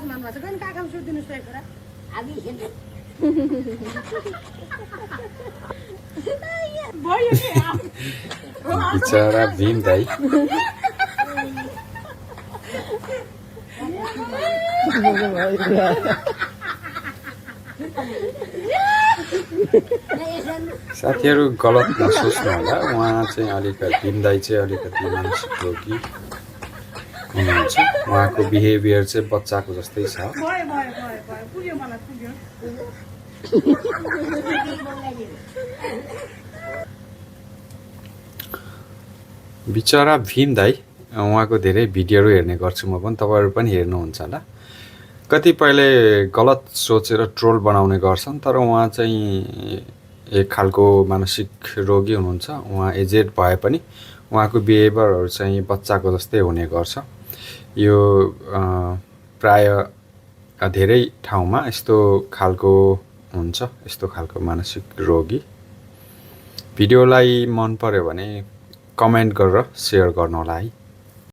काकाको नाम लाग्छ गइन काकामा सोधिदिनुहोस् त एक कुरा बिचरा भीम दाई साथीहरू गलत नसोच्नु होला उहाँ चाहिँ अलिकति भीम दाई चाहिँ अलिकति मानसिक रोगी हुनुहुन्छ उहाँको बिहेभियर चाहिँ बच्चाको जस्तै छ पुग्यो मलाई पुग्यो बिचरा भीम दाई उहाँको धेरै भिडियोहरू हेर्ने गर्छु म पनि तपाईँहरू पनि हेर्नुहुन्छ होला कतिपयले गलत सोचेर ट्रोल बनाउने गर्छन् तर उहाँ चाहिँ एक खालको मानसिक रोगी हुनुहुन्छ उहाँ एजेड भए पनि उहाँको बिहेभियरहरू चाहिँ बच्चाको जस्तै हुने गर्छ यो प्राय धेरै ठाउँमा यस्तो खालको हुन्छ यस्तो खालको मानसिक रोगी भिडियोलाई मन पर्यो भने कमेन्ट गरेर सेयर गर्नु होला है